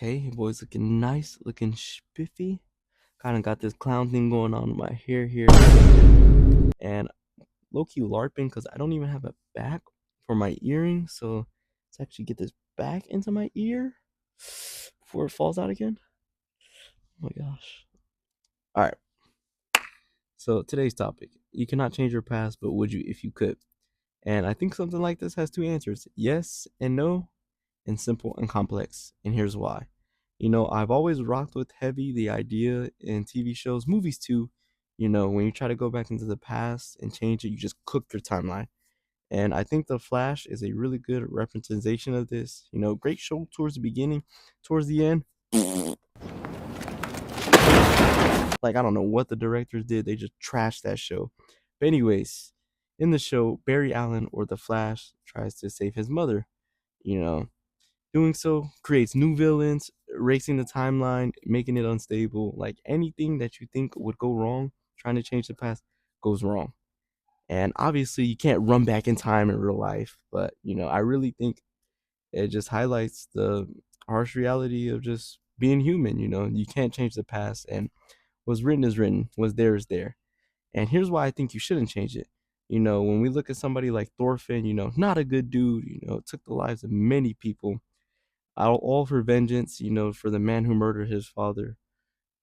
Okay, your boy's looking nice, looking spiffy. Kind of got this clown thing going on in my hair here. And low-key LARPing because I don't even have a back for my earring. So let's actually get this back into my ear before it falls out again. Oh my gosh. All right. So today's topic. You cannot change your past, but would you if you could? And I think something like this has two answers. Yes and no, and simple and complex. And here's why. I've always rocked with heavy the idea in TV shows, movies too. When you try to go back into the past and change it, you just cook your timeline. And I think The Flash is a really good representation of this. Great show towards the beginning, towards the end. Like, I don't know what the directors did. They just trashed that show. But, anyways, in the show, Barry Allen or The Flash tries to save his mother. You know, Doing so creates new villains, racing the timeline, making it unstable. Like anything that you think would go wrong, trying to change the past goes wrong. And obviously, you can't run back in time in real life, but I really think it just highlights the harsh reality of just being human. You can't change the past, and what's written is written, what's there is there. And here's why I think you shouldn't change it. When we look at somebody like Thorfinn, not a good dude, took the lives of many people all for vengeance, for the man who murdered his father.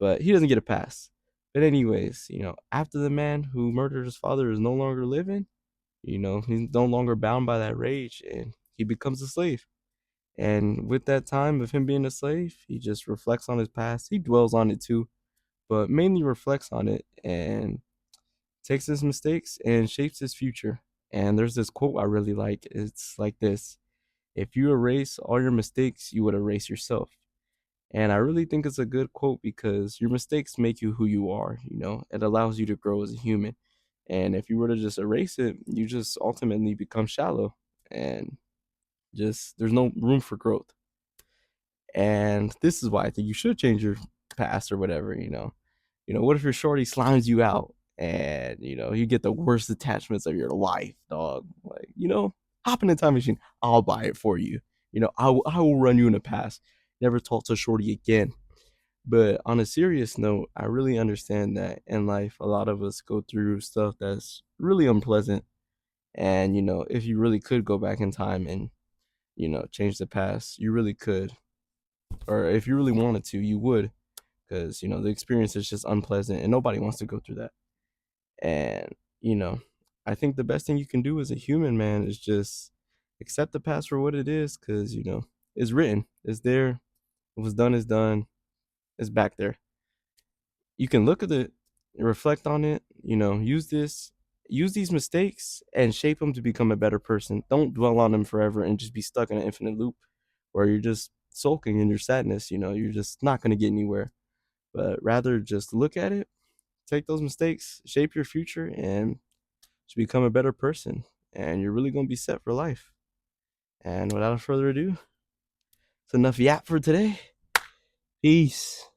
But he doesn't get a pass. But anyways, after the man who murdered his father is no longer living, he's no longer bound by that rage and he becomes a slave. And with that time of him being a slave, he just reflects on his past. He dwells on it too, but mainly reflects on it and takes his mistakes and shapes his future. And there's this quote I really like. It's like this: if you erase all your mistakes, you would erase yourself. And I really think it's a good quote because your mistakes make you who you are, it allows you to grow as a human. And if you were to just erase it, you just ultimately become shallow and just there's no room for growth. And this is why I think you should change your past or whatever. What if your shorty slimes you out and you get the worst attachments of your life, dog? Like, hop in a time machine. I'll buy it for you. I will run you in the past. Never talk to shorty again. But on a serious note, I really understand that in life, a lot of us go through stuff that's really unpleasant. And, if you really could go back in time and, change the past, you really could. Or if you really wanted to, you would. Because, the experience is just unpleasant and nobody wants to go through that. And, you know, I think the best thing you can do as a human, man, is just accept the past for what it is. Because, it's written, it's there. What was done is done. It's back there. You can look at it, reflect on it, use these mistakes and shape them to become a better person. Don't dwell on them forever and just be stuck in an infinite loop where you're just sulking in your sadness. You're just not going to get anywhere. But rather just look at it, take those mistakes, shape your future, and to become a better person. And you're really going to be set for life. And without further ado, it's enough yap for today. Peace.